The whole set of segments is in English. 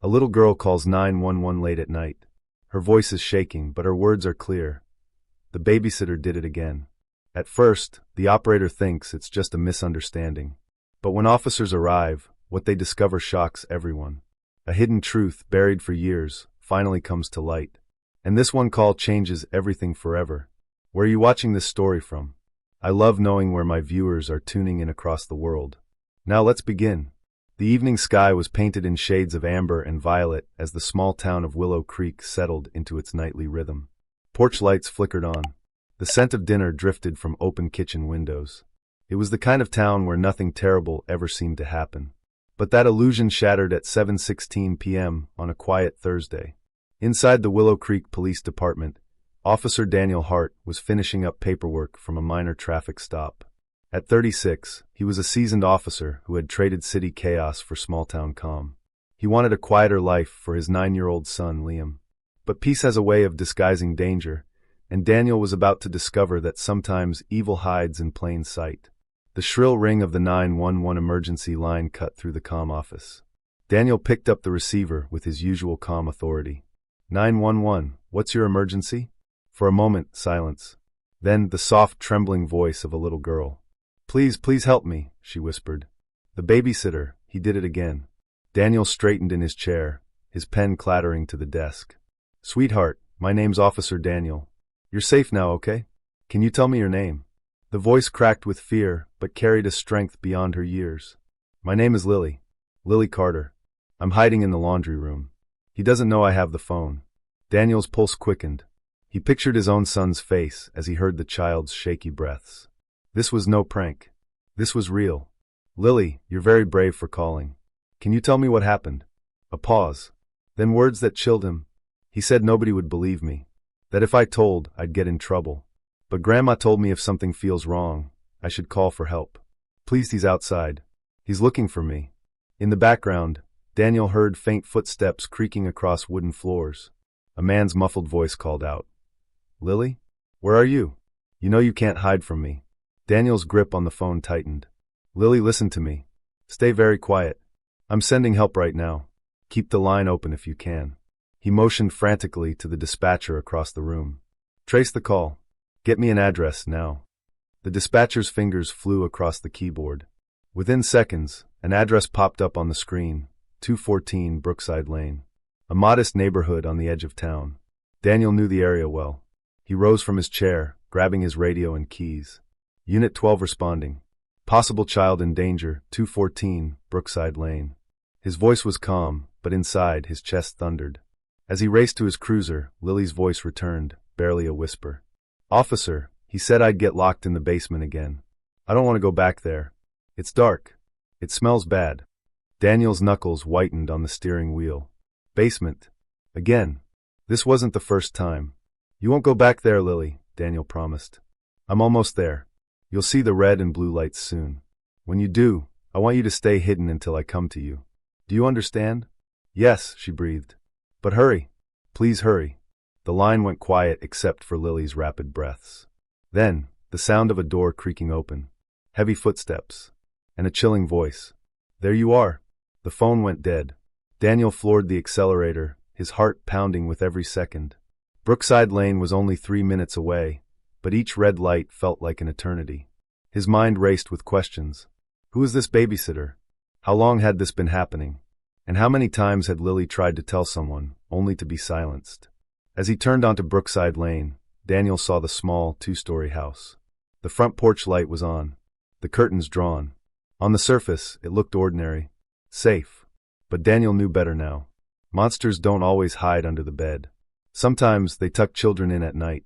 A little girl calls 911 late at night. Her voice is shaking, but her words are clear. The babysitter did it again. At first, the operator thinks it's just a misunderstanding. But when officers arrive, what they discover shocks everyone. A hidden truth buried for years finally comes to light. And this one call changes everything forever. Where are you watching this story from? I love knowing where my viewers are tuning in across the world. Now let's begin. The evening sky was painted in shades of amber and violet as the small town of Willow Creek settled into its nightly rhythm. Porch lights flickered on. The scent of dinner drifted from open kitchen windows. It was the kind of town where nothing terrible ever seemed to happen. But that illusion shattered at 7:16 p.m. on a quiet Thursday. Inside the Willow Creek Police Department, Officer Daniel Hart was finishing up paperwork from a minor traffic stop. At 36, he was a seasoned officer who had traded city chaos for small-town calm. He wanted a quieter life for his 9-year-old son, Liam. But peace has a way of disguising danger, and Daniel was about to discover that sometimes evil hides in plain sight. The shrill ring of the 911 emergency line cut through the comm office. Daniel picked up the receiver with his usual calm authority. 911, what's your emergency? For a moment, silence. Then the soft, trembling voice of a little girl. Please help me, she whispered. The babysitter, he did it again. Daniel straightened in his chair, his pen clattering to the desk. Sweetheart, my name's Officer Daniel. You're safe now, okay? Can you tell me your name? The voice cracked with fear, but carried a strength beyond her years. My name is Lily. Lily Carter. I'm hiding in the laundry room. He doesn't know I have the phone. Daniel's pulse quickened. He pictured his own son's face as he heard the child's shaky breaths. This was no prank. This was real. Lily, you're very brave for calling. Can you tell me what happened? A pause. Then words that chilled him. He said nobody would believe me. That if I told, I'd get in trouble. But Grandma told me if something feels wrong, I should call for help. Please, he's outside. He's looking for me. In the background, Daniel heard faint footsteps creaking across wooden floors. A man's muffled voice called out. Lily? Where are you? You know you can't hide from me. Daniel's grip on the phone tightened. Lily, listen to me. Stay very quiet. I'm sending help right now. Keep the line open if you can. He motioned frantically to the dispatcher across the room. Trace the call. Get me an address now. The dispatcher's fingers flew across the keyboard. Within seconds, an address popped up on the screen. 214 Brookside Lane. A modest neighborhood on the edge of town. Daniel knew the area well. He rose from his chair, grabbing his radio and keys. Unit 12 responding. Possible child in danger, 214 Brookside Lane. His voice was calm, but inside his chest thundered. As he raced to his cruiser, Lily's voice returned, barely a whisper. Officer, he said I'd get locked in the basement again. I don't want to go back there. It's dark. It smells bad. Daniel's knuckles whitened on the steering wheel. Basement. Again. This wasn't the first time. You won't go back there, Lily, Daniel promised. I'm almost there. You'll see the red and blue lights soon. When you do, I want you to stay hidden until I come to you. Do you understand? Yes, she breathed. But hurry. Please hurry. The line went quiet except for Lily's rapid breaths. Then, the sound of a door creaking open. Heavy footsteps. And a chilling voice. There you are. The phone went dead. Daniel floored the accelerator, his heart pounding with every second. Brookside Lane was only 3 minutes away, but each red light felt like an eternity. His mind raced with questions. Who is this babysitter? How long had this been happening? And how many times had Lily tried to tell someone, only to be silenced? As he turned onto Brookside Lane, Daniel saw the small, 2-story house. The front porch light was on, the curtains drawn. On the surface, it looked ordinary, safe. But Daniel knew better now. Monsters don't always hide under the bed. Sometimes they tuck children in at night.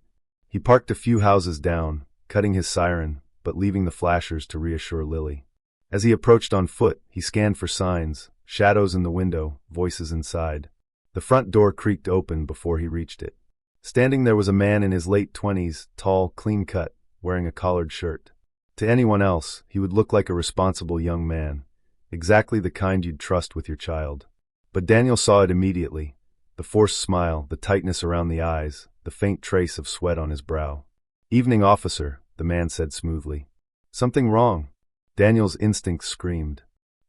He parked a few houses down, cutting his siren, but leaving the flashers to reassure Lily. As he approached on foot, he scanned for signs, shadows in the window, voices inside. The front door creaked open before he reached it. Standing there was a man in his late 20s, tall, clean-cut, wearing a collared shirt. To anyone else, he would look like a responsible young man, exactly the kind you'd trust with your child. But Daniel saw it immediately. The forced smile, the tightness around the eyes, the faint trace of sweat on his brow. Evening, officer, the man said smoothly. Something wrong? Daniel's instincts screamed.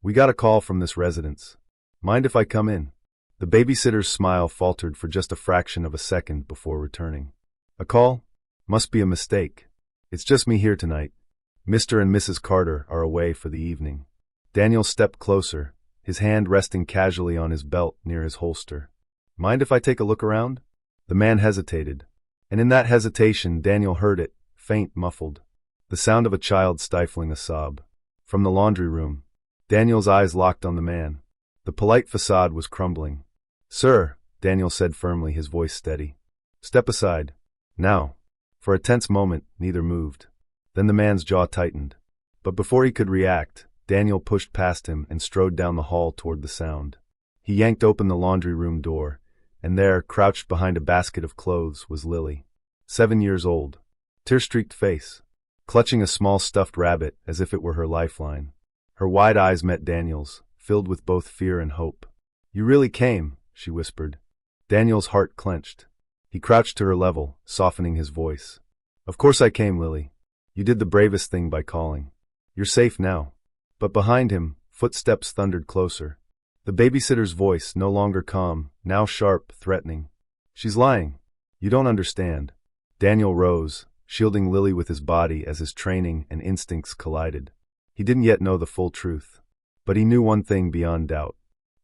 We got a call from this residence. Mind if I come in? The babysitter's smile faltered for just a fraction of a second before returning. A call? Must be a mistake. It's just me here tonight. Mr. and Mrs. Carter are away for the evening. Daniel stepped closer, his hand resting casually on his belt near his holster. Mind if I take a look around? The man hesitated, and in that hesitation Daniel heard it, faint, muffled. The sound of a child stifling a sob. From the laundry room. Daniel's eyes locked on the man. The polite facade was crumbling. "Sir," Daniel said firmly, his voice steady. "Step aside. Now." For a tense moment, neither moved. Then the man's jaw tightened. But before he could react, Daniel pushed past him and strode down the hall toward the sound. He yanked open the laundry room door, and there, crouched behind a basket of clothes, was Lily. 7 years old. Tear-streaked face. Clutching a small stuffed rabbit as if it were her lifeline. Her wide eyes met Daniel's, filled with both fear and hope. "You really came," she whispered. Daniel's heart clenched. He crouched to her level, softening his voice. "Of course I came, Lily. You did the bravest thing by calling. You're safe now." But behind him, footsteps thundered closer. The babysitter's voice, no longer calm, now sharp, threatening. "She's lying. You don't understand." Daniel rose, shielding Lily with his body as his training and instincts collided. He didn't yet know the full truth. But he knew one thing beyond doubt.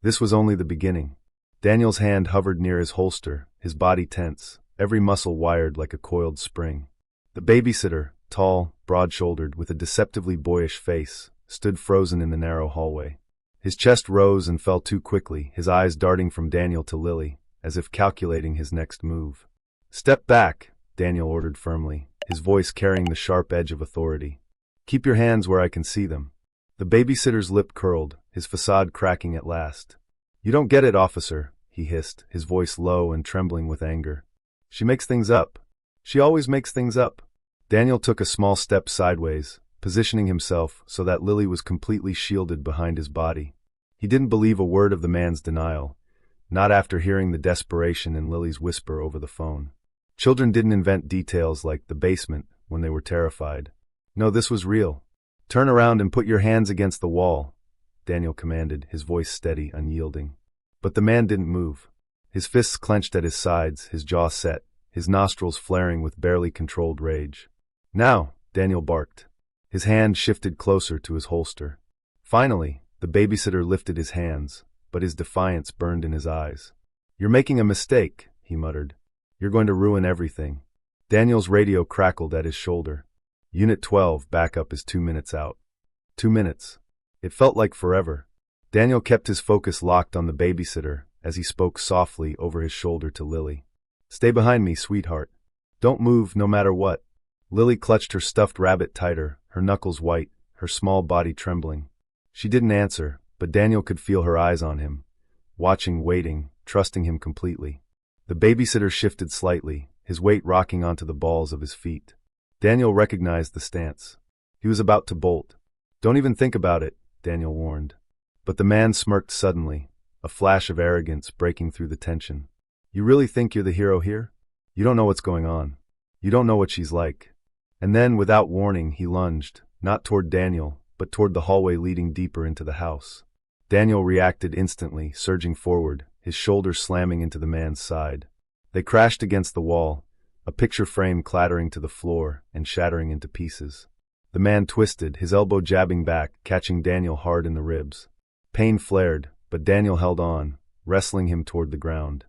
This was only the beginning. Daniel's hand hovered near his holster, his body tense, every muscle wired like a coiled spring. The babysitter, tall, broad-shouldered, with a deceptively boyish face, stood frozen in the narrow hallway. His chest rose and fell too quickly, his eyes darting from Daniel to Lily, as if calculating his next move. "Step back," Daniel ordered firmly, his voice carrying the sharp edge of authority. "Keep your hands where I can see them." The babysitter's lip curled, his facade cracking at last. "You don't get it, officer," he hissed, his voice low and trembling with anger. "She makes things up. She always makes things up." Daniel took a small step sideways, positioning himself so that Lily was completely shielded behind his body. He didn't believe a word of the man's denial, not after hearing the desperation in Lily's whisper over the phone. Children didn't invent details like the basement when they were terrified. No, this was real. "Turn around and put your hands against the wall," Daniel commanded, his voice steady, unyielding. But the man didn't move. His fists clenched at his sides, his jaw set, his nostrils flaring with barely controlled rage. "Now," Daniel barked. His hand shifted closer to his holster. Finally, the babysitter lifted his hands, but his defiance burned in his eyes. "You're making a mistake," he muttered. "You're going to ruin everything." Daniel's radio crackled at his shoulder. "Unit 12, backup is 2 minutes out." 2 minutes. It felt like forever. Daniel kept his focus locked on the babysitter as he spoke softly over his shoulder to Lily. "Stay behind me, sweetheart. Don't move no matter what." Lily clutched her stuffed rabbit tighter, her knuckles white, her small body trembling. She didn't answer, but Daniel could feel her eyes on him, watching, waiting, trusting him completely. The babysitter shifted slightly, his weight rocking onto the balls of his feet. Daniel recognized the stance. He was about to bolt. "Don't even think about it," Daniel warned. But the man smirked suddenly, a flash of arrogance breaking through the tension. "You really think you're the hero here? You don't know what's going on. You don't know what she's like." And then, without warning, he lunged, not toward Daniel, but toward the hallway leading deeper into the house. Daniel reacted instantly, surging forward, his shoulders slamming into the man's side. They crashed against the wall, a picture frame clattering to the floor and shattering into pieces. The man twisted, his elbow jabbing back, catching Daniel hard in the ribs. Pain flared, but Daniel held on, wrestling him toward the ground.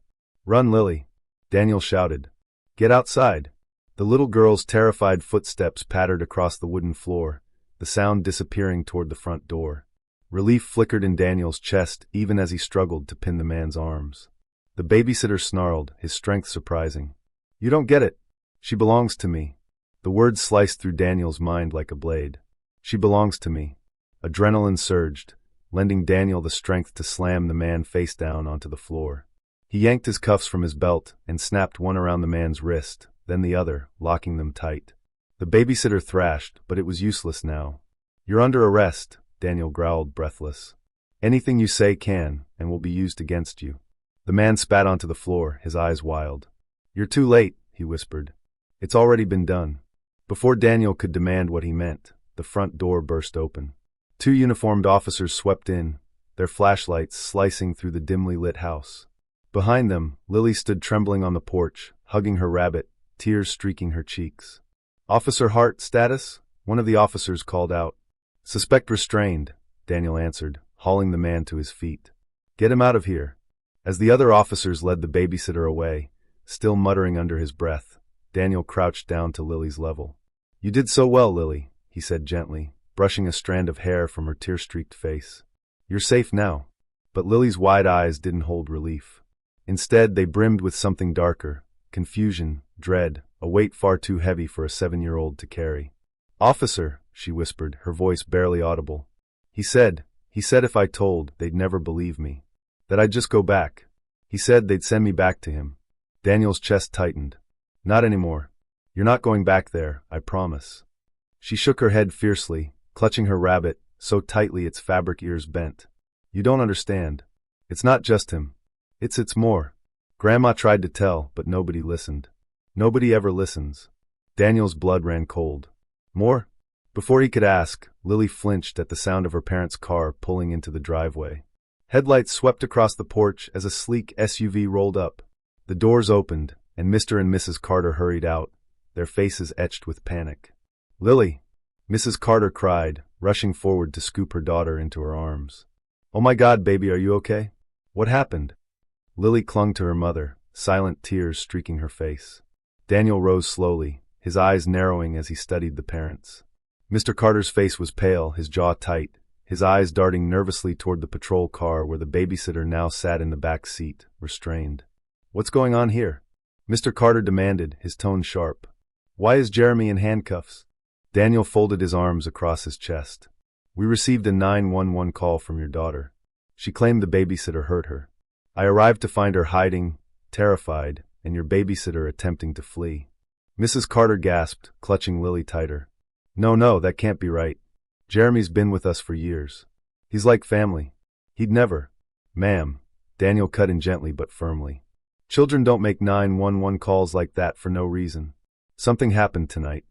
"Run, Lily," Daniel shouted. "Get outside." The little girl's terrified footsteps pattered across the wooden floor, the sound disappearing toward the front door. Relief flickered in Daniel's chest even as he struggled to pin the man's arms. The babysitter snarled, his strength surprising. "You don't get it. She belongs to me." The words sliced through Daniel's mind like a blade. "She belongs to me." Adrenaline surged, lending Daniel the strength to slam the man face down onto the floor. He yanked his cuffs from his belt and snapped one around the man's wrist, then the other, locking them tight. The babysitter thrashed, but it was useless now. "You're under arrest," Daniel growled, breathless. "Anything you say can, and will be used against you." The man spat onto the floor, his eyes wild. "You're too late," he whispered. "It's already been done." Before Daniel could demand what he meant, the front door burst open. 2 uniformed officers swept in, their flashlights slicing through the dimly lit house. Behind them, Lily stood trembling on the porch, hugging her rabbit, tears streaking her cheeks. "Officer Hart, status?" one of the officers called out. "Suspect restrained," Daniel answered, hauling the man to his feet. "Get him out of here." As the other officers led the babysitter away, still muttering under his breath, Daniel crouched down to Lily's level. "You did so well, Lily," he said gently, brushing a strand of hair from her tear-streaked face. "You're safe now." But Lily's wide eyes didn't hold relief. Instead, they brimmed with something darker, confusion, dread, a weight far too heavy for a 7-year-old to carry. "Officer," she whispered, her voice barely audible. He said if I told, they'd never believe me. That I'd just go back. He said they'd send me back to him." Daniel's chest tightened. "Not anymore. You're not going back there, I promise." She shook her head fiercely, clutching her rabbit, so tightly its fabric ears bent. "You don't understand. It's not just him. It's more." Grandma tried to tell, but nobody listened. Nobody ever listens. Daniel's blood ran cold. "More?" Before he could ask, Lily flinched at the sound of her parents' car pulling into the driveway. Headlights swept across the porch as a sleek SUV rolled up. The doors opened, and Mr. and Mrs. Carter hurried out, their faces etched with panic. "Lily!" Mrs. Carter cried, rushing forward to scoop her daughter into her arms. "Oh my God, baby, are you okay? What happened?" Lily clung to her mother, silent tears streaking her face. Daniel rose slowly, his eyes narrowing as he studied the parents. Mr. Carter's face was pale, his jaw tight, his eyes darting nervously toward the patrol car where the babysitter now sat in the back seat, restrained. "What's going on here?" Mr. Carter demanded, his tone sharp. "Why is Jeremy in handcuffs?" Daniel folded his arms across his chest. "We received a 911 call from your daughter. She claimed the babysitter hurt her. I arrived to find her hiding, terrified, and your babysitter attempting to flee." Mrs. Carter gasped, clutching Lily tighter. No, that can't be right. Jeremy's been with us for years. He's like family. He'd never." "Ma'am," Daniel cut in gently but firmly. "Children don't make 911 calls like that for no reason. Something happened tonight."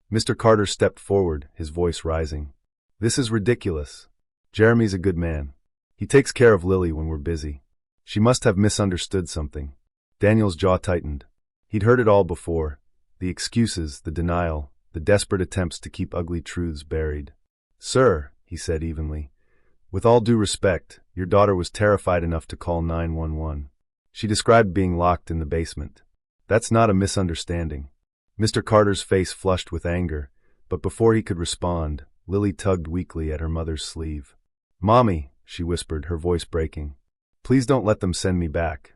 Mr. Carter stepped forward, his voice rising. "This is ridiculous. Jeremy's a good man. He takes care of Lily when we're busy. She must have misunderstood something." Daniel's jaw tightened. He'd heard it all before. The excuses, the denial, the desperate attempts to keep ugly truths buried. "Sir," he said evenly, "with all due respect, your daughter was terrified enough to call 911. She described being locked in the basement. That's not a misunderstanding." Mr. Carter's face flushed with anger, but before he could respond, Lily tugged weakly at her mother's sleeve. "Mommy," she whispered, her voice breaking, "please don't let them send me back."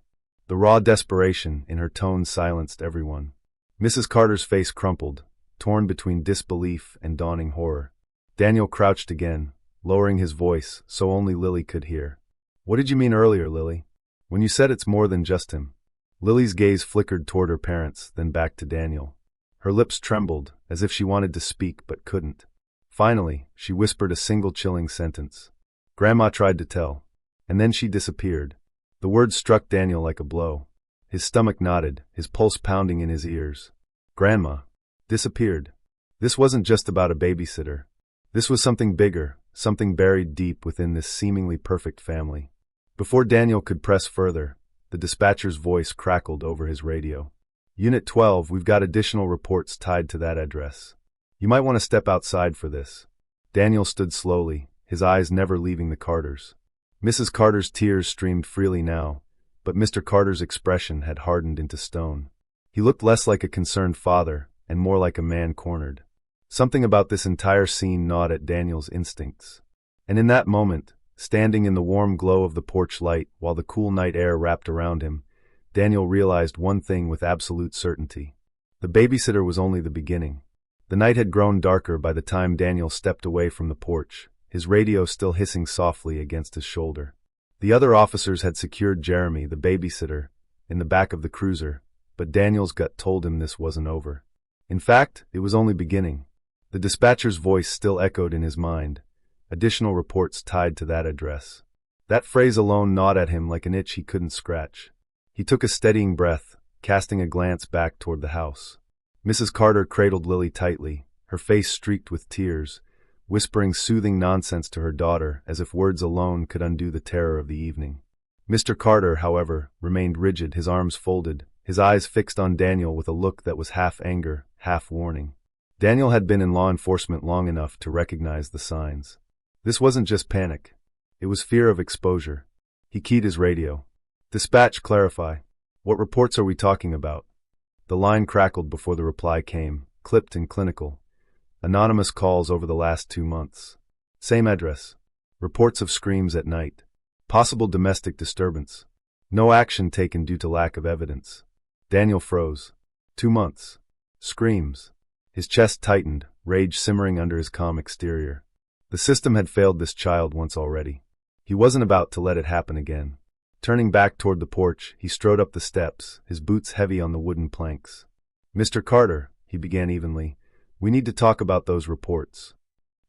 The raw desperation in her tone silenced everyone. Mrs. Carter's face crumpled, torn between disbelief and dawning horror. Daniel crouched again, lowering his voice so only Lily could hear. "What did you mean earlier, Lily? When you said it's more than just him?" Lily's gaze flickered toward her parents, then back to Daniel. Her lips trembled, as if she wanted to speak but couldn't. Finally, she whispered a single chilling sentence. "Grandma tried to tell." And then she disappeared. The words struck Daniel like a blow. His stomach knotted, his pulse pounding in his ears. Grandma disappeared. This wasn't just about a babysitter. This was something bigger, something buried deep within this seemingly perfect family. Before Daniel could press further, the dispatcher's voice crackled over his radio. "Unit 12, we've got additional reports tied to that address. You might want to step outside for this." Daniel stood slowly, his eyes never leaving the Carters. Mrs. Carter's tears streamed freely now, but Mr. Carter's expression had hardened into stone. He looked less like a concerned father and more like a man cornered. Something about this entire scene gnawed at Daniel's instincts. And in that moment, standing in the warm glow of the porch light while the cool night air wrapped around him, Daniel realized one thing with absolute certainty. The babysitter was only the beginning. The night had grown darker by the time Daniel stepped away from the porch, his radio still hissing softly against his shoulder. The other officers had secured Jeremy, the babysitter, in the back of the cruiser, but Daniel's gut told him this wasn't over. In fact, it was only beginning. The dispatcher's voice still echoed in his mind. Additional reports tied to that address. That phrase alone gnawed at him like an itch he couldn't scratch. He took a steadying breath, casting a glance back toward the house. Mrs. Carter cradled Lily tightly, her face streaked with tears, whispering soothing nonsense to her daughter as if words alone could undo the terror of the evening. Mr. Carter, however, remained rigid, his arms folded, his eyes fixed on Daniel with a look that was half anger, half warning. Daniel had been in law enforcement long enough to recognize the signs. This wasn't just panic. It was fear of exposure. He keyed his radio. "Dispatch, clarify. What reports are we talking about?" The line crackled before the reply came, clipped and clinical. "Anonymous calls over the last 2 months. Same address. Reports of screams at night. Possible domestic disturbance. No action taken due to lack of evidence." Daniel froze. 2 months. Screams. His chest tightened, rage simmering under his calm exterior. The system had failed this child once already. He wasn't about to let it happen again. Turning back toward the porch, he strode up the steps, his boots heavy on the wooden planks. "Mr. Carter," he began evenly, "we need to talk about those reports."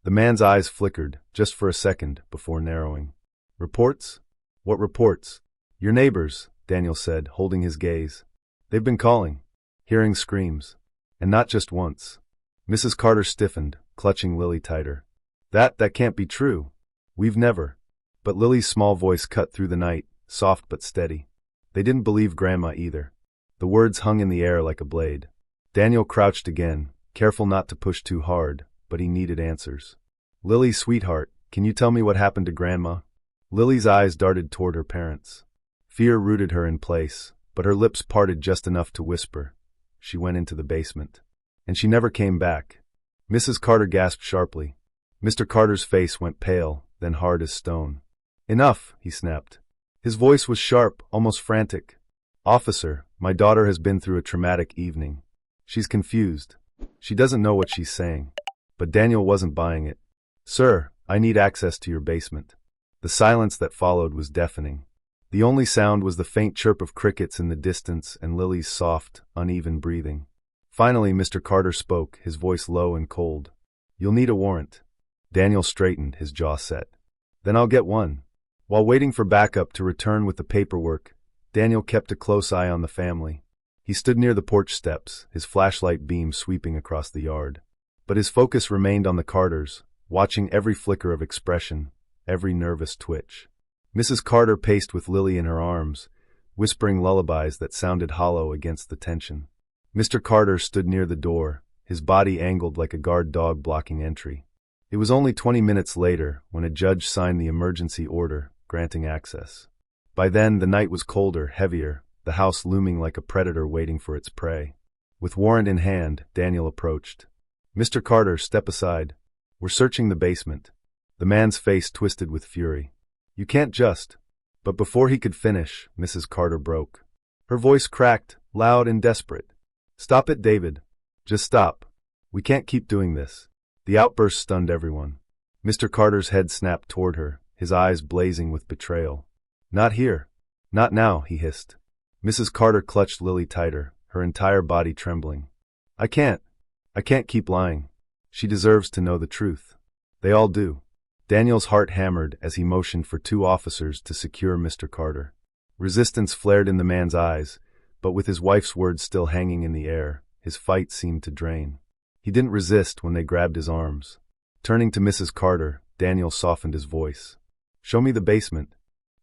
The man's eyes flickered, just for a second, before narrowing. "Reports? What reports?" "Your neighbors," Daniel said, holding his gaze. "They've been calling. Hearing screams. And not just once." Mrs. Carter stiffened, clutching Lily tighter. That can't be true. We've never." But Lily's small voice cut through the night, soft but steady. "They didn't believe Grandma either." The words hung in the air like a blade. Daniel crouched again, careful not to push too hard, but he needed answers. "Lily, sweetheart, can you tell me what happened to Grandma?" Lily's eyes darted toward her parents. Fear rooted her in place, but her lips parted just enough to whisper. "She went into the basement. And she never came back." Mrs. Carter gasped sharply. Mr. Carter's face went pale, then hard as stone. "Enough," he snapped. His voice was sharp, almost frantic. "Officer, my daughter has been through a traumatic evening. She's confused. She doesn't know what she's saying." But Daniel wasn't buying it. "Sir, I need access to your basement." The silence that followed was deafening. The only sound was the faint chirp of crickets in the distance and Lily's soft, uneven breathing. Finally, Mr. Carter spoke, his voice low and cold. "You'll need a warrant." Daniel straightened, his jaw set. "Then I'll get one." While waiting for backup to return with the paperwork, Daniel kept a close eye on the family. He stood near the porch steps, his flashlight beam sweeping across the yard. But his focus remained on the Carters, watching every flicker of expression, every nervous twitch. Mrs. Carter paced with Lily in her arms, whispering lullabies that sounded hollow against the tension. Mr. Carter stood near the door, his body angled like a guard dog blocking entry. It was only 20 minutes later when a judge signed the emergency order, granting access. By then, the night was colder, heavier, the house looming like a predator waiting for its prey. With warrant in hand, Daniel approached. "Mr. Carter, step aside. We're searching the basement." The man's face twisted with fury. "You can't just..." But before he could finish, Mrs. Carter broke. Her voice cracked, loud and desperate. "Stop it, David. Just stop. We can't keep doing this." The outburst stunned everyone. Mr. Carter's head snapped toward her, his eyes blazing with betrayal. "Not here. Not now," he hissed. Mrs. Carter clutched Lily tighter, her entire body trembling. I can't keep lying. She deserves to know the truth. They all do." Daniel's heart hammered as he motioned for 2 officers to secure Mr. Carter. Resistance flared in the man's eyes, but with his wife's words still hanging in the air, his fight seemed to drain. He didn't resist when they grabbed his arms. Turning to Mrs. Carter, Daniel softened his voice. "Show me the basement."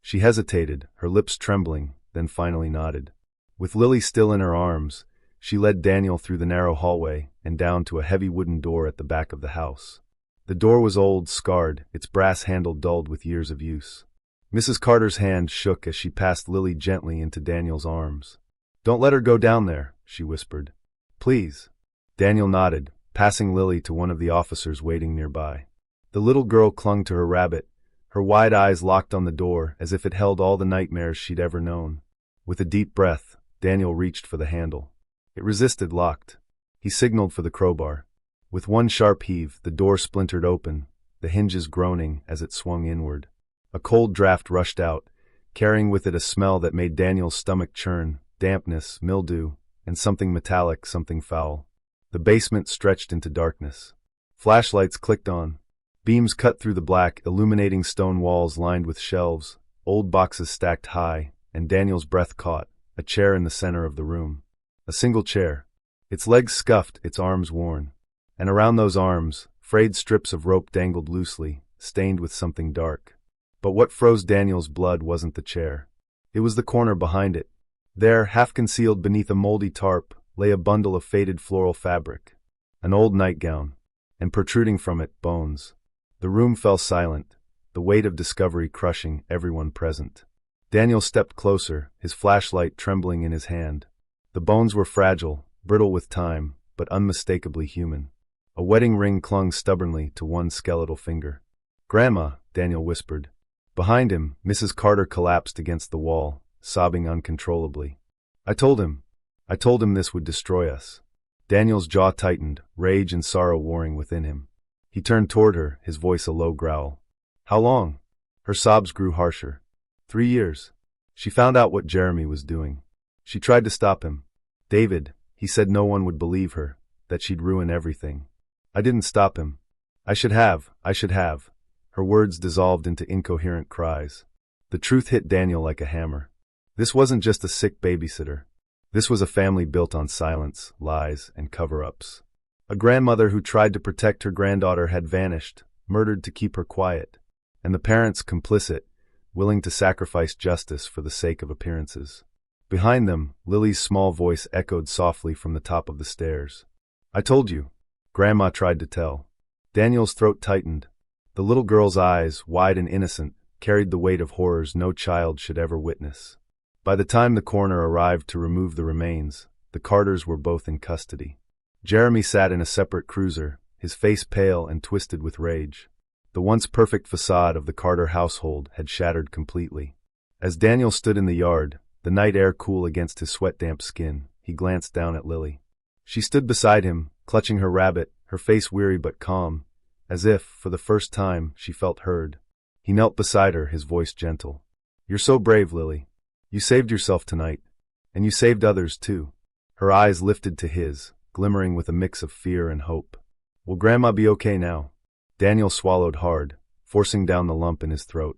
She hesitated, her lips trembling, then finally nodded. With Lily still in her arms, she led Daniel through the narrow hallway and down to a heavy wooden door at the back of the house. The door was old, scarred, its brass handle dulled with years of use. Mrs. Carter's hand shook as she passed Lily gently into Daniel's arms. "Don't let her go down there," she whispered. "Please." Daniel nodded, passing Lily to one of the officers waiting nearby. The little girl clung to her rabbit, her wide eyes locked on the door as if it held all the nightmares she'd ever known. With a deep breath, Daniel reached for the handle. It resisted, locked. He signaled for the crowbar. With one sharp heave, the door splintered open, the hinges groaning as it swung inward. A cold draft rushed out, carrying with it a smell that made Daniel's stomach churn, dampness, mildew, and something metallic, something foul. The basement stretched into darkness. Flashlights clicked on. Beams cut through the black, illuminating stone walls lined with shelves, old boxes stacked high, and Daniel's breath caught, a chair in the center of the room. A single chair. Its legs scuffed, its arms worn. And around those arms, frayed strips of rope dangled loosely, stained with something dark. But what froze Daniel's blood wasn't the chair. It was the corner behind it. There, half concealed beneath a moldy tarp, lay a bundle of faded floral fabric. An old nightgown. And protruding from it, bones. The room fell silent, the weight of discovery crushing everyone present. Daniel stepped closer, his flashlight trembling in his hand. The bones were fragile, brittle with time, but unmistakably human. A wedding ring clung stubbornly to one skeletal finger. "Grandma," Daniel whispered. Behind him, Mrs. Carter collapsed against the wall, sobbing uncontrollably. I told him this would destroy us." Daniel's jaw tightened, rage and sorrow warring within him. He turned toward her, his voice a low growl. "How long?" Her sobs grew harsher. 3 years. She found out what Jeremy was doing. She tried to stop him. David, he said no one would believe her, that she'd ruin everything. "I didn't stop him. I should have. Her words dissolved into incoherent cries. The truth hit Daniel like a hammer. This wasn't just a sick babysitter. This was a family built on silence, lies, and cover-ups. A grandmother who tried to protect her granddaughter had vanished, murdered to keep her quiet. And the parents complicit, willing to sacrifice justice for the sake of appearances. Behind them, Lily's small voice echoed softly from the top of the stairs. "I told you," Grandma tried to tell. Daniel's throat tightened. The little girl's eyes, wide and innocent, carried the weight of horrors no child should ever witness. By the time the coroner arrived to remove the remains, the Carters were both in custody. Jeremy sat in a separate cruiser, his face pale and twisted with rage. The once perfect facade of the Carter household had shattered completely. As Daniel stood in the yard, the night air cool against his sweat-damp skin, he glanced down at Lily. She stood beside him, clutching her rabbit, her face weary but calm, as if, for the first time, she felt heard. He knelt beside her, his voice gentle. "You're so brave, Lily. You saved yourself tonight. And you saved others, too." Her eyes lifted to his, glimmering with a mix of fear and hope. "Will Grandma be okay now?" Daniel swallowed hard, forcing down the lump in his throat.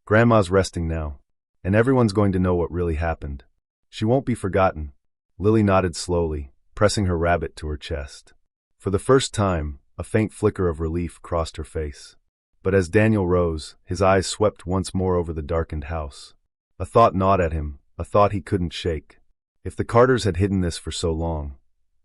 "Grandma's resting now. And everyone's going to know what really happened. She won't be forgotten." Lily nodded slowly, pressing her rabbit to her chest. For the first time, a faint flicker of relief crossed her face. But as Daniel rose, his eyes swept once more over the darkened house. A thought gnawed at him, a thought he couldn't shake. If the Carters had hidden this for so long,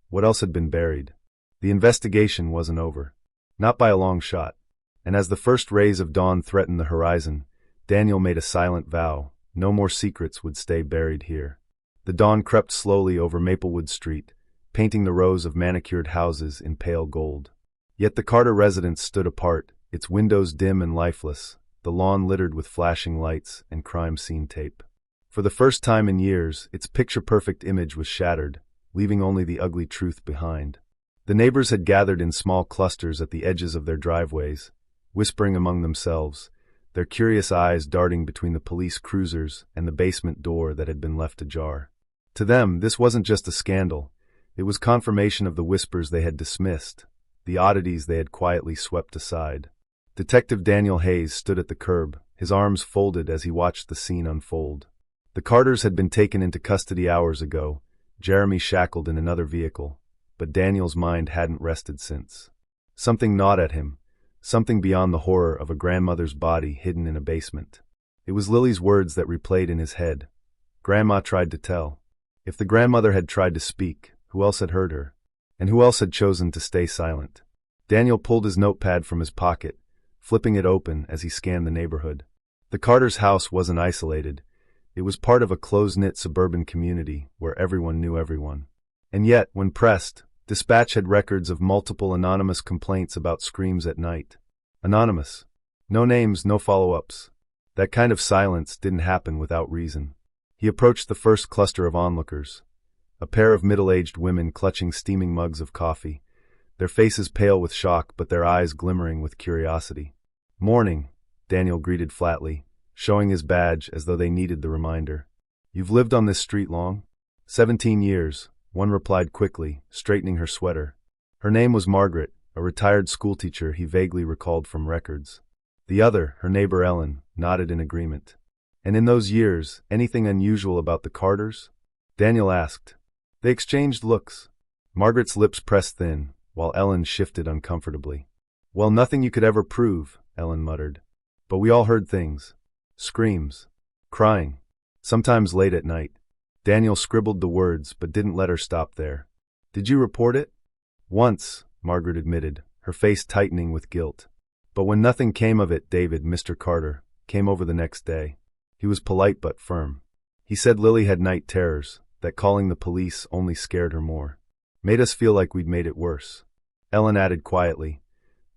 what else had been buried? The investigation wasn't over. Not by a long shot. And as the first rays of dawn threatened the horizon, Daniel made a silent vow: no more secrets would stay buried here. The dawn crept slowly over Maplewood Street, painting the rows of manicured houses in pale gold. Yet the Carter residence stood apart, its windows dim and lifeless, the lawn littered with flashing lights and crime scene tape. For the first time in years, its picture-perfect image was shattered, leaving only the ugly truth behind. The neighbors had gathered in small clusters at the edges of their driveways, whispering among themselves, their curious eyes darting between the police cruisers and the basement door that had been left ajar. To them, this wasn't just a scandal. It was confirmation of the whispers they had dismissed, the oddities they had quietly swept aside. Detective Daniel Hayes stood at the curb, his arms folded as he watched the scene unfold. The Carters had been taken into custody hours ago, Jeremy shackled in another vehicle, but Daniel's mind hadn't rested since. Something gnawed at him, something beyond the horror of a grandmother's body hidden in a basement. It was Lily's words that replayed in his head. Grandma tried to tell. If the grandmother had tried to speak, who else had heard her? And who else had chosen to stay silent? Daniel pulled his notepad from his pocket, flipping it open as he scanned the neighborhood. The Carters' house wasn't isolated. It was part of a close-knit suburban community where everyone knew everyone. And yet, when pressed, Dispatch had records of multiple anonymous complaints about screams at night. Anonymous. No names, no follow-ups. That kind of silence didn't happen without reason. He approached the first cluster of onlookers, a pair of middle-aged women clutching steaming mugs of coffee, their faces pale with shock but their eyes glimmering with curiosity. "Morning," Daniel greeted flatly, showing his badge as though they needed the reminder. "You've lived on this street long?" 17 years, one replied quickly, straightening her sweater. Her name was Margaret, a retired schoolteacher he vaguely recalled from records. The other, her neighbor Ellen, nodded in agreement. "And in those years, anything unusual about the Carters?" Daniel asked. They exchanged looks. Margaret's lips pressed thin, while Ellen shifted uncomfortably. "Well, nothing you could ever prove," Ellen muttered. "But we all heard things. Screams. Crying. Sometimes late at night. Daniel scribbled the words but didn't let her stop there. Did you report it? Once, Margaret admitted, her face tightening with guilt. But when nothing came of it, David, Mr. Carter, came over the next day. He was polite but firm. He said Lily had night terrors, that calling the police only scared her more. Made us feel like we'd made it worse. Ellen added quietly.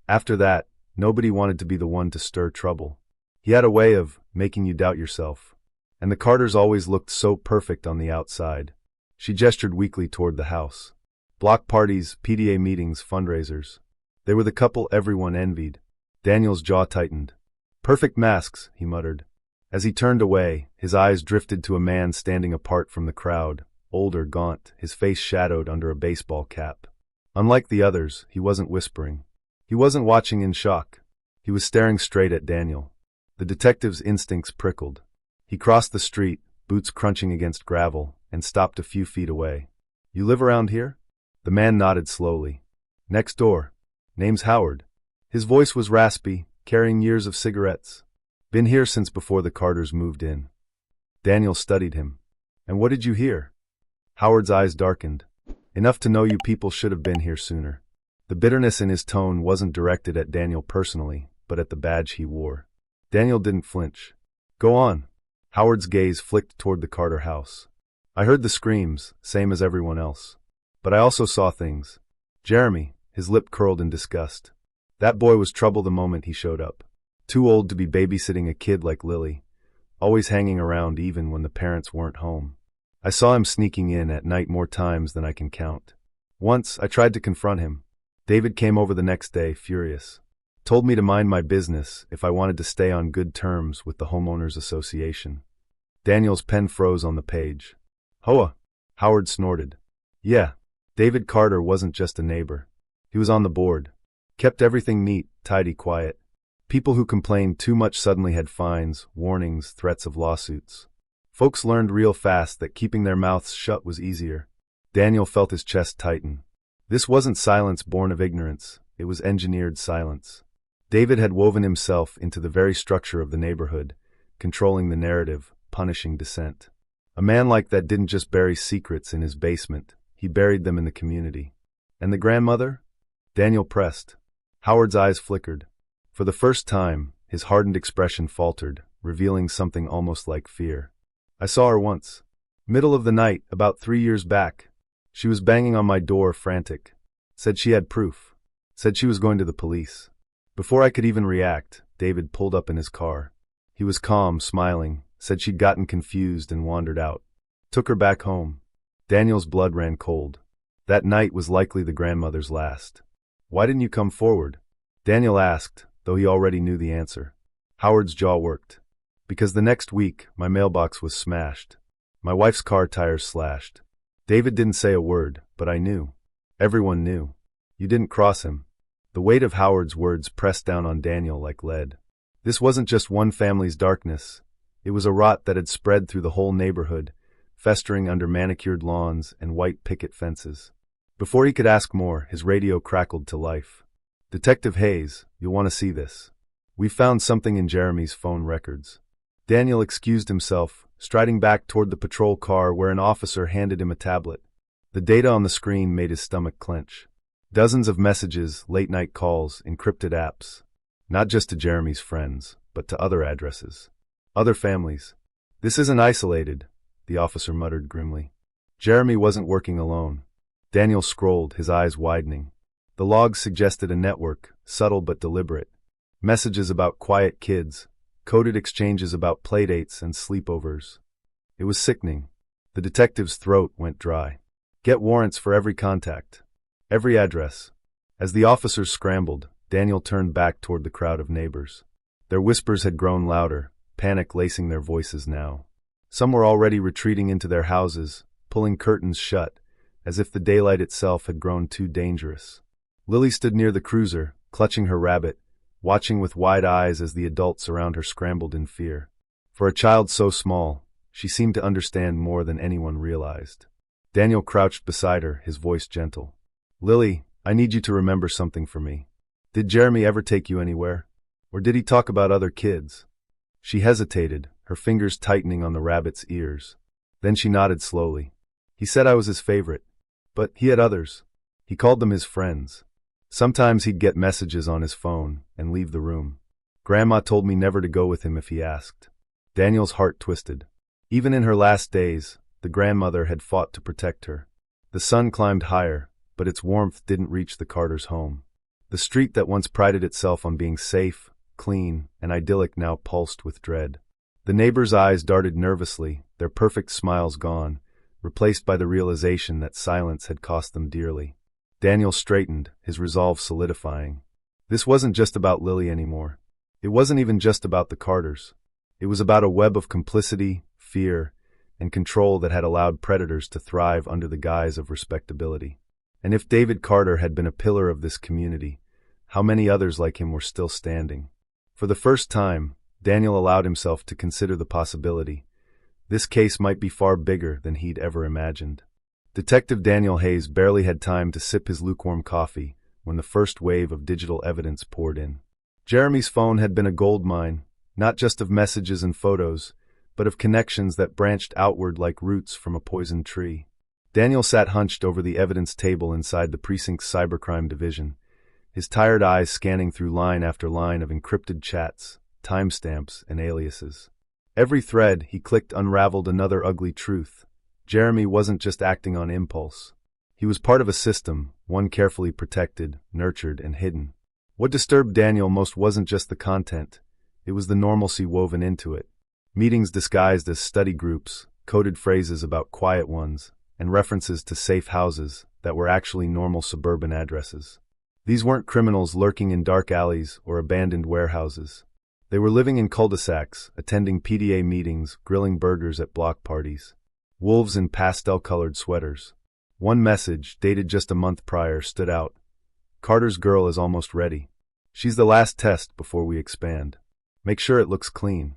After that, nobody wanted to be the one to stir trouble. He had a way of making you doubt yourself. And the Carters always looked so perfect on the outside. She gestured weakly toward the house. Block parties, PDA meetings, fundraisers. They were the couple everyone envied. Daniel's jaw tightened. Perfect masks, he muttered. As he turned away, his eyes drifted to a man standing apart from the crowd, older, gaunt, his face shadowed under a baseball cap. Unlike the others, he wasn't whispering. He wasn't watching in shock. He was staring straight at Daniel. The detective's instincts prickled. He crossed the street, boots crunching against gravel, and stopped a few feet away. You live around here? The man nodded slowly. Next door. Name's Howard. His voice was raspy, carrying years of cigarettes. Been here since before the Carters moved in. Daniel studied him. And what did you hear? Howard's eyes darkened. Enough to know you people should have been here sooner. The bitterness in his tone wasn't directed at Daniel personally, but at the badge he wore. Daniel didn't flinch. Go on. Howard's gaze flicked toward the Carter house. I heard the screams, same as everyone else. But I also saw things. Jeremy, his lip curled in disgust. That boy was trouble the moment he showed up. Too old to be babysitting a kid like Lily. Always hanging around even when the parents weren't home. I saw him sneaking in at night more times than I can count. Once, I tried to confront him. David came over the next day, furious. Told me to mind my business if I wanted to stay on good terms with the homeowners association. Daniel's pen froze on the page. Hoa! Howard snorted. Yeah, David Carter wasn't just a neighbor. He was on the board. Kept everything neat, tidy, quiet. People who complained too much suddenly had fines, warnings, threats of lawsuits. Folks learned real fast that keeping their mouths shut was easier. Daniel felt his chest tighten. This wasn't silence born of ignorance, it was engineered silence. David had woven himself into the very structure of the neighborhood, controlling the narrative, punishing dissent. A man like that didn't just bury secrets in his basement, he buried them in the community. And the grandmother? Daniel pressed. Howard's eyes flickered. For the first time, his hardened expression faltered, revealing something almost like fear. I saw her once. Middle of the night, about 3 years back. She was banging on my door, frantic. Said she had proof. Said she was going to the police. Before I could even react, David pulled up in his car. He was calm, smiling, said she'd gotten confused and wandered out. Took her back home. Daniel's blood ran cold. That night was likely the grandmother's last. Why didn't you come forward? Daniel asked, though he already knew the answer. Howard's jaw worked. Because the next week, my mailbox was smashed. My wife's car tires slashed. David didn't say a word, but I knew. Everyone knew. You didn't cross him. The weight of Howard's words pressed down on Daniel like lead. This wasn't just one family's darkness. It was a rot that had spread through the whole neighborhood, festering under manicured lawns and white picket fences. Before he could ask more, his radio crackled to life. Detective Hayes, you'll want to see this. We found something in Jeremy's phone records. Daniel excused himself, striding back toward the patrol car where an officer handed him a tablet. The data on the screen made his stomach clench. Dozens of messages, late-night calls, encrypted apps. Not just to Jeremy's friends, but to other addresses. Other families. This isn't isolated, the officer muttered grimly. Jeremy wasn't working alone. Daniel scrolled, his eyes widening. The logs suggested a network, subtle but deliberate. Messages about quiet kids, coded exchanges about playdates and sleepovers. It was sickening. The detective's throat went dry. Get warrants for every contact. Every address. As the officers scrambled, Daniel turned back toward the crowd of neighbors. Their whispers had grown louder, panic lacing their voices now. Some were already retreating into their houses, pulling curtains shut, as if the daylight itself had grown too dangerous. Lily stood near the cruiser, clutching her rabbit, watching with wide eyes as the adults around her scrambled in fear. For a child so small, she seemed to understand more than anyone realized. Daniel crouched beside her, his voice gentle. Lily, I need you to remember something for me. Did Jeremy ever take you anywhere? Or did he talk about other kids? She hesitated, her fingers tightening on the rabbit's ears. Then she nodded slowly. He said I was his favorite. But he had others. He called them his friends. Sometimes he'd get messages on his phone and leave the room. Grandma told me never to go with him if he asked. Daniel's heart twisted. Even in her last days, the grandmother had fought to protect her. The sun climbed higher, but its warmth didn't reach the Carters' home. The street that once prided itself on being safe, clean, and idyllic now pulsed with dread. The neighbors' eyes darted nervously, their perfect smiles gone, replaced by the realization that silence had cost them dearly. Daniel straightened, his resolve solidifying. This wasn't just about Lily anymore. It wasn't even just about the Carters. It was about a web of complicity, fear, and control that had allowed predators to thrive under the guise of respectability. And if David Carter had been a pillar of this community, how many others like him were still standing? For the first time, Daniel allowed himself to consider the possibility. This case might be far bigger than he'd ever imagined. Detective Daniel Hayes barely had time to sip his lukewarm coffee when the first wave of digital evidence poured in. Jeremy's phone had been a goldmine, not just of messages and photos, but of connections that branched outward like roots from a poisoned tree. Daniel sat hunched over the evidence table inside the precinct's cybercrime division, his tired eyes scanning through line after line of encrypted chats, timestamps, and aliases. Every thread he clicked unraveled another ugly truth. Jeremy wasn't just acting on impulse. He was part of a system, one carefully protected, nurtured, and hidden. What disturbed Daniel most wasn't just the content. It was the normalcy woven into it. Meetings disguised as study groups, coded phrases about quiet ones, and references to safe houses that were actually normal suburban addresses. These weren't criminals lurking in dark alleys or abandoned warehouses. They were living in cul-de-sacs, attending PDA meetings, grilling burgers at block parties. Wolves in pastel-colored sweaters. One message, dated just a month prior, stood out. Carter's girl is almost ready. She's the last test before we expand. Make sure it looks clean.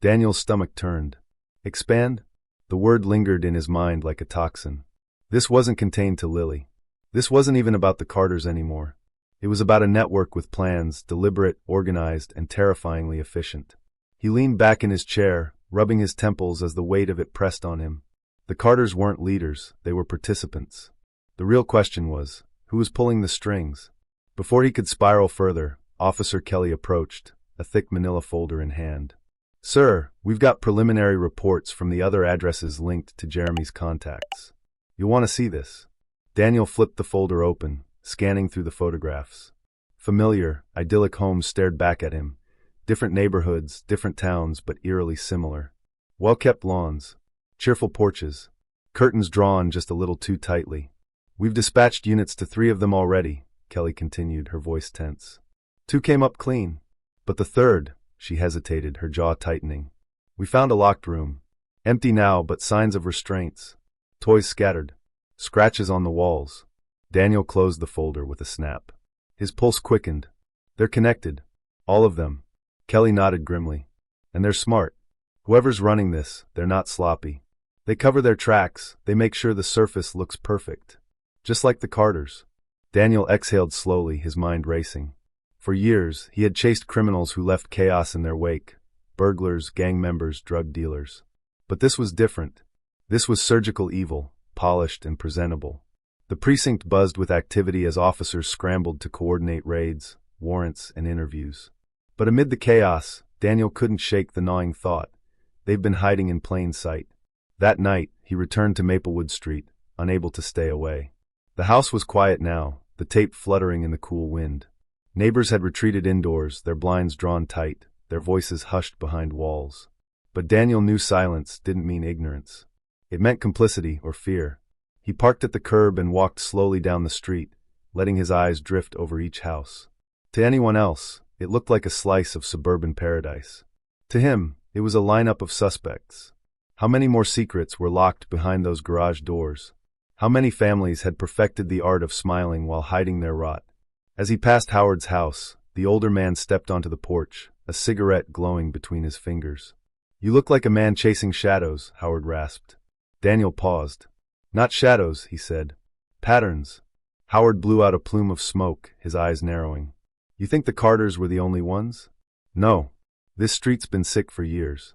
Daniel's stomach turned. Expand? The word lingered in his mind like a toxin. This wasn't contained to Lily. This wasn't even about the Carters anymore. It was about a network with plans, deliberate, organized, and terrifyingly efficient. He leaned back in his chair, rubbing his temples as the weight of it pressed on him. The Carters weren't leaders, they were participants. The real question was, who was pulling the strings? Before he could spiral further, Officer Kelly approached, a thick manila folder in hand. Sir, we've got preliminary reports from the other addresses linked to Jeremy's contacts. You'll want to see this. Daniel flipped the folder open, scanning through the photographs. Familiar, idyllic homes stared back at him. Different neighborhoods, different towns, but eerily similar. Well-kept lawns. Cheerful porches. Curtains drawn just a little too tightly. We've dispatched units to 3 of them already, Kelly continued, her voice tense. 2 came up clean. But the third, she hesitated, her jaw tightening. We found a locked room. Empty now, but signs of restraints. Toys scattered. Scratches on the walls. Daniel closed the folder with a snap. His pulse quickened. They're connected. All of them. Kelly nodded grimly. And they're smart. Whoever's running this, they're not sloppy. They cover their tracks, they make sure the surface looks perfect. Just like the Carters. Daniel exhaled slowly, his mind racing. For years, he had chased criminals who left chaos in their wake. Burglars, gang members, drug dealers. But this was different. This was surgical evil, polished and presentable. The precinct buzzed with activity as officers scrambled to coordinate raids, warrants, and interviews. But amid the chaos, Daniel couldn't shake the gnawing thought. They've been hiding in plain sight. That night, he returned to Maplewood Street, unable to stay away. The house was quiet now, the tape fluttering in the cool wind. Neighbors had retreated indoors, their blinds drawn tight, their voices hushed behind walls. But Daniel knew silence didn't mean ignorance. It meant complicity or fear. He parked at the curb and walked slowly down the street, letting his eyes drift over each house. To anyone else, it looked like a slice of suburban paradise. To him, it was a lineup of suspects. How many more secrets were locked behind those garage doors? How many families had perfected the art of smiling while hiding their rot? As he passed Howard's house, the older man stepped onto the porch, a cigarette glowing between his fingers. You look like a man chasing shadows, Howard rasped. Daniel paused. Not shadows, he said. Patterns. Howard blew out a plume of smoke, his eyes narrowing. You think the Carters were the only ones? No. This street's been sick for years.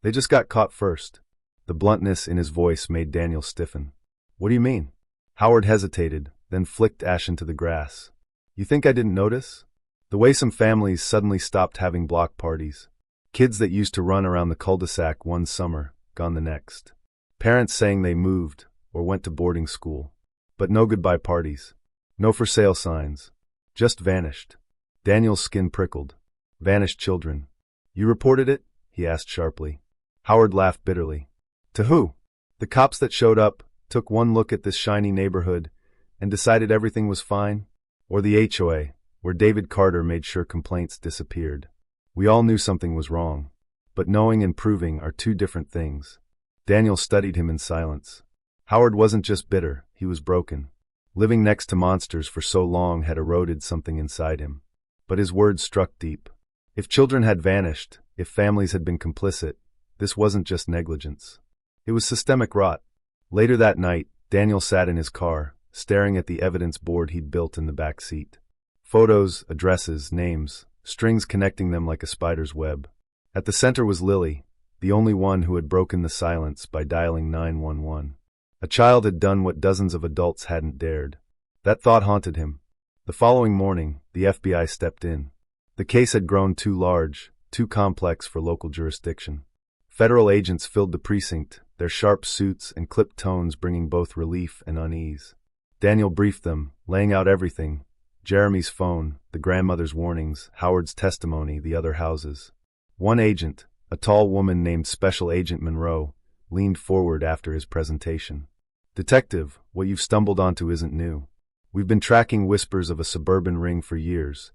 They just got caught first. The bluntness in his voice made Daniel stiffen. What do you mean? Howard hesitated, then flicked ash into the grass. You think I didn't notice? The way some families suddenly stopped having block parties. Kids that used to run around the cul-de-sac one summer, gone the next. Parents saying they moved or went to boarding school. But no goodbye parties. No for sale signs. Just vanished. Daniel's skin prickled. Vanished children. You reported it? He asked sharply. Howard laughed bitterly. To who? The cops that showed up, took one look at this shiny neighborhood, and decided everything was fine? Or the HOA, where David Carter made sure complaints disappeared? We all knew something was wrong. But knowing and proving are two different things. Daniel studied him in silence. Howard wasn't just bitter, he was broken. Living next to monsters for so long had eroded something inside him. But his words struck deep. If children had vanished, if families had been complicit, this wasn't just negligence. It was systemic rot. Later that night, Daniel sat in his car, staring at the evidence board he'd built in the back seat. Photos, addresses, names, strings connecting them like a spider's web. At the center was Lily, the only one who had broken the silence by dialing 911. A child had done what dozens of adults hadn't dared. That thought haunted him. The following morning, the FBI stepped in. The case had grown too large, too complex for local jurisdiction. Federal agents filled the precinct, their sharp suits and clipped tones bringing both relief and unease. Daniel briefed them, laying out everything: Jeremy's phone, the grandmother's warnings, Howard's testimony, the other houses. One agent, a tall woman named Special Agent Monroe, leaned forward after his presentation. Detective, what you've stumbled onto isn't new. We've been tracking whispers of a suburban ring for years.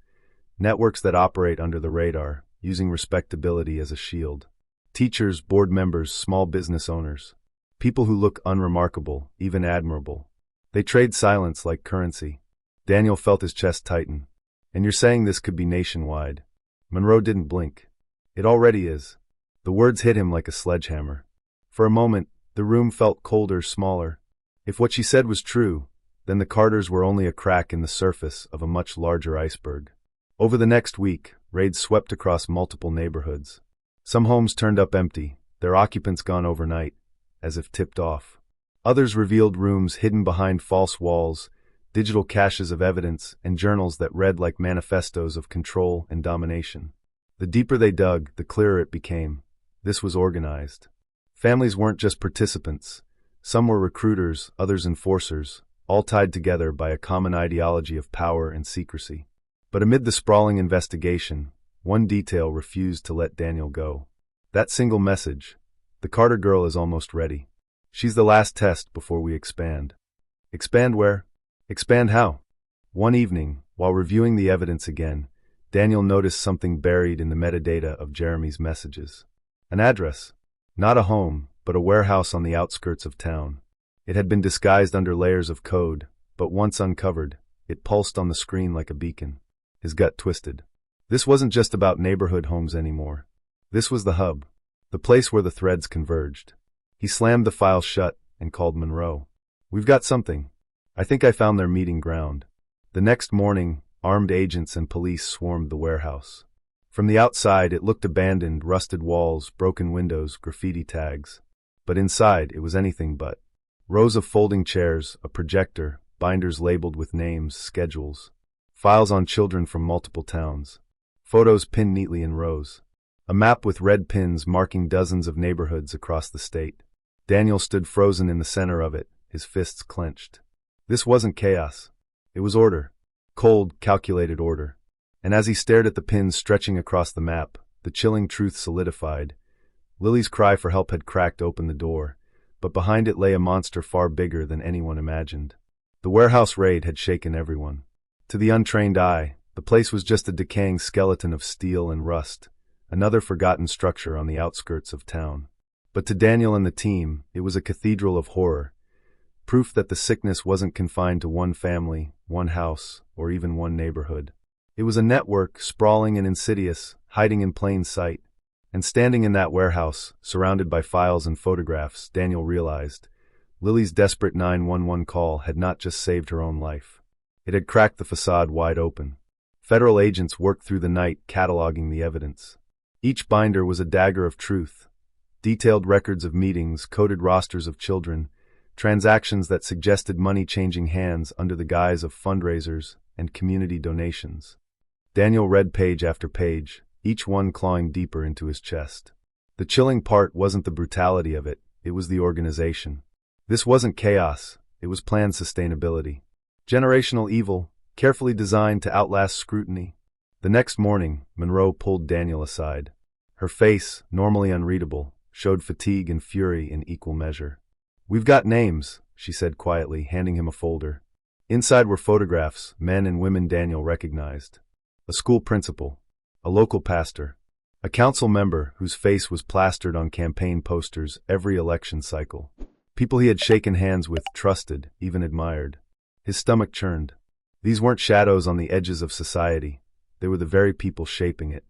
Networks that operate under the radar, using respectability as a shield. Teachers, board members, small business owners. People who look unremarkable, even admirable. They trade silence like currency. Daniel felt his chest tighten. And you're saying this could be nationwide? Monroe didn't blink. It already is. The words hit him like a sledgehammer. For a moment, the room felt colder, smaller. If what she said was true, then the Carters were only a crack in the surface of a much larger iceberg. Over the next week, raids swept across multiple neighborhoods. Some homes turned up empty, their occupants gone overnight, as if tipped off. Others revealed rooms hidden behind false walls, digital caches of evidence, and journals that read like manifestos of control and domination. The deeper they dug, the clearer it became. This was organized. Families weren't just participants. Some were recruiters, others enforcers, all tied together by a common ideology of power and secrecy. But amid the sprawling investigation, one detail refused to let Daniel go. That single message: the Carter girl is almost ready. She's the last test before we expand. Expand where? Expand how? One evening, while reviewing the evidence again, Daniel noticed something buried in the metadata of Jeremy's messages. An address. Not a home, but a warehouse on the outskirts of town. It had been disguised under layers of code, but once uncovered, it pulsed on the screen like a beacon. His gut twisted. This wasn't just about neighborhood homes anymore. This was the hub, the place where the threads converged. He slammed the file shut and called Monroe. We've got something. I think I found their meeting ground. The next morning, armed agents and police swarmed the warehouse. From the outside, it looked abandoned: rusted walls, broken windows, graffiti tags. But inside, it was anything but. Rows of folding chairs, a projector, binders labeled with names, schedules. Files on children from multiple towns. Photos pinned neatly in rows. A map with red pins marking dozens of neighborhoods across the state. Daniel stood frozen in the center of it, his fists clenched. This wasn't chaos. It was order. Cold, calculated order. And as he stared at the pins stretching across the map, the chilling truth solidified. Lily's cry for help had cracked open the door, but behind it lay a monster far bigger than anyone imagined. The warehouse raid had shaken everyone. To the untrained eye, the place was just a decaying skeleton of steel and rust, another forgotten structure on the outskirts of town. But to Daniel and the team, it was a cathedral of horror, proof that the sickness wasn't confined to one family, one house, or even one neighborhood. It was a network, sprawling and insidious, hiding in plain sight. And standing in that warehouse, surrounded by files and photographs, Daniel realized Lily's desperate 911 call had not just saved her own life. It had cracked the facade wide open. Federal agents worked through the night, cataloging the evidence. Each binder was a dagger of truth, Detailed records of meetings, coded rosters of children, transactions that suggested money changing hands under the guise of fundraisers and community donations. Daniel read page after page, each one clawing deeper into his chest. The chilling part wasn't the brutality of it, it was the organization. This wasn't chaos, it was planned sustainability. Generational evil, carefully designed to outlast scrutiny. The next morning, Monroe pulled Daniel aside. Her face, normally unreadable, showed fatigue and fury in equal measure. "We've got names," she said quietly, handing him a folder. Inside were photographs, men and women Daniel recognized. A school principal, a local pastor, a council member whose face was plastered on campaign posters every election cycle. People he had shaken hands with, trusted, even admired. His stomach churned. These weren't shadows on the edges of society. They were the very people shaping it.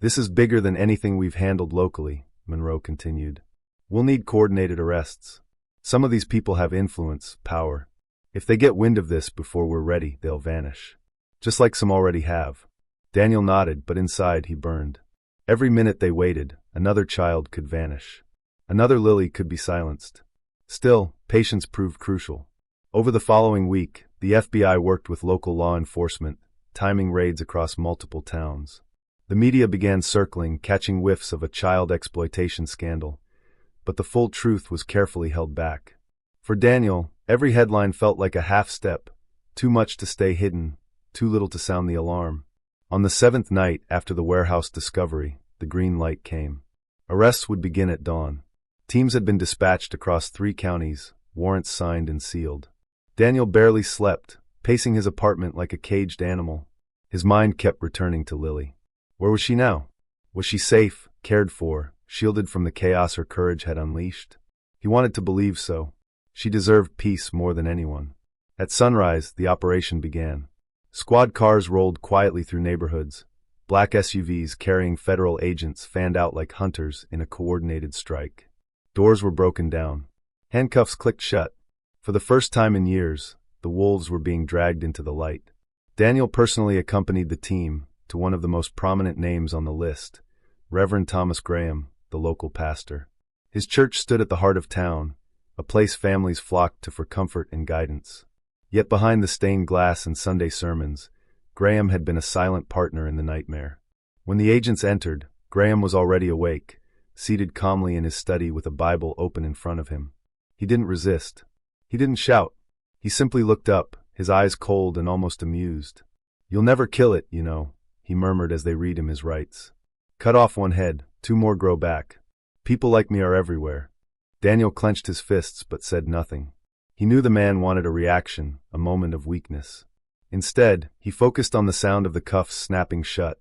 "This is bigger than anything we've handled locally," Monroe continued. "We'll need coordinated arrests. Some of these people have influence, power. If they get wind of this before we're ready, they'll vanish. Just like some already have." Daniel nodded, but inside he burned. Every minute they waited, another child could vanish. Another Lily could be silenced. Still, patience proved crucial. Over the following week, the FBI worked with local law enforcement, timing raids across multiple towns. The media began circling, catching whiffs of a child exploitation scandal, but the full truth was carefully held back. For Daniel, every headline felt like a half step, too much to stay hidden, too little to sound the alarm. On the 7th night after the warehouse discovery, the green light came. Arrests would begin at dawn. Teams had been dispatched across 3 counties, warrants signed and sealed. Daniel barely slept, pacing his apartment like a caged animal. His mind kept returning to Lily. Where was she now? Was she safe, cared for, shielded from the chaos her courage had unleashed? He wanted to believe so. She deserved peace more than anyone. At sunrise, the operation began. Squad cars rolled quietly through neighborhoods. Black SUVs carrying federal agents fanned out like hunters in a coordinated strike. Doors were broken down. Handcuffs clicked shut. For the first time in years, the wolves were being dragged into the light. Daniel personally accompanied the team to one of the most prominent names on the list, Reverend Thomas Graham, the local pastor. His church stood at the heart of town, a place families flocked to for comfort and guidance. Yet behind the stained glass and Sunday sermons, Graham had been a silent partner in the nightmare. When the agents entered, Graham was already awake, seated calmly in his study with a Bible open in front of him. He didn't resist. He didn't shout. He simply looked up, his eyes cold and almost amused. "You'll never kill it, you know," he murmured as they read him his rights. "Cut off one head, 2 more grow back. People like me are everywhere." Daniel clenched his fists but said nothing. He knew the man wanted a reaction, a moment of weakness. Instead, he focused on the sound of the cuffs snapping shut,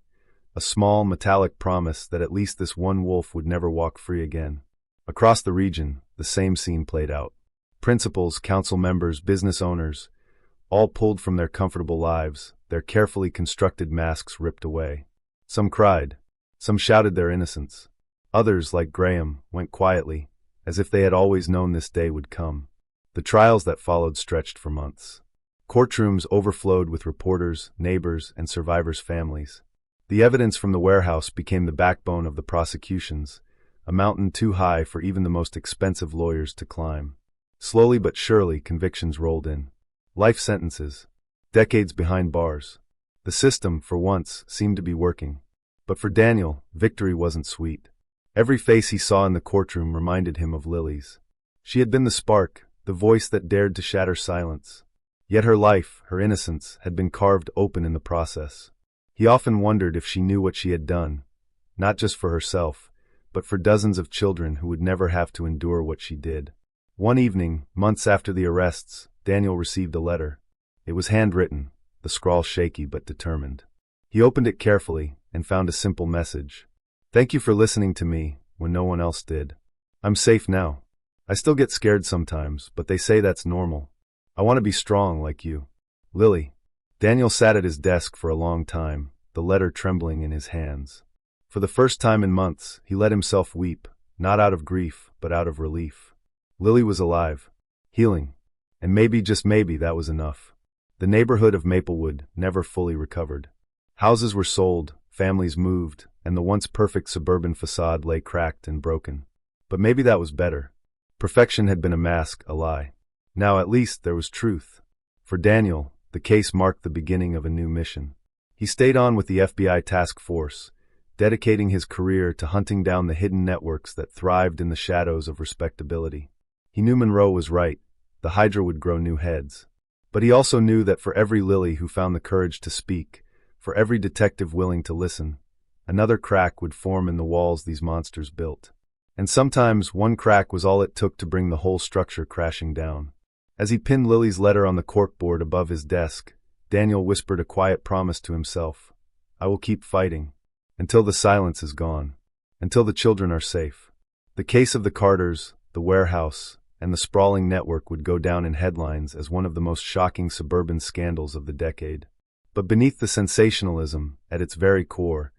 a small, metallic promise that at least this one wolf would never walk free again. Across the region, the same scene played out. Principals, council members, business owners, all pulled from their comfortable lives, their carefully constructed masks ripped away. Some cried. Some shouted their innocence. Others, like Graham, went quietly, as if they had always known this day would come. The trials that followed stretched for months. Courtrooms overflowed with reporters, neighbors, and survivors' families. The evidence from the warehouse became the backbone of the prosecutions, a mountain too high for even the most expensive lawyers to climb. Slowly but surely, convictions rolled in. Life sentences. Decades behind bars. The system, for once, seemed to be working. But for Daniel, victory wasn't sweet. Every face he saw in the courtroom reminded him of Lily's. She had been the spark, the voice that dared to shatter silence. Yet her life, her innocence, had been carved open in the process. He often wondered if she knew what she had done, not just for herself, but for dozens of children who would never have to endure what she did. One evening, months after the arrests, Daniel received a letter. It was handwritten, the scrawl shaky but determined. He opened it carefully and found a simple message. "Thank you for listening to me when no one else did. I'm safe now. I still get scared sometimes, but they say that's normal. I want to be strong like you. Lily." Daniel sat at his desk for a long time, the letter trembling in his hands. For the first time in months, he let himself weep, not out of grief, but out of relief. Lily was alive, healing, and maybe, just maybe, that was enough. The neighborhood of Maplewood never fully recovered. Houses were sold, families moved, and the once perfect suburban facade lay cracked and broken. But maybe that was better. Perfection had been a mask, a lie. Now at least there was truth. For Daniel, the case marked the beginning of a new mission. He stayed on with the FBI task force, dedicating his career to hunting down the hidden networks that thrived in the shadows of respectability. He knew Monroe was right. The Hydra would grow new heads. But he also knew that for every Lily who found the courage to speak, for every detective willing to listen, another crack would form in the walls these monsters built. And sometimes one crack was all it took to bring the whole structure crashing down. As he pinned Lily's letter on the corkboard above his desk, Daniel whispered a quiet promise to himself. I will keep fighting, until the silence is gone, until the children are safe. The case of the Carters, the warehouse, and the sprawling network would go down in headlines as one of the most shocking suburban scandals of the decade. But beneath the sensationalism, at its very core,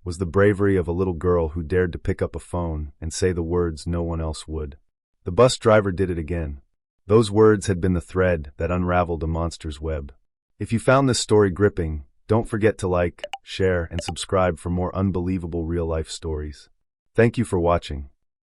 was the bravery of a little girl who dared to pick up a phone and say the words no one else would. The bus driver did it again. Those words had been the thread that unraveled a monster's web. If you found this story gripping, don't forget to like, share, and subscribe for more unbelievable real-life stories. Thank you for watching.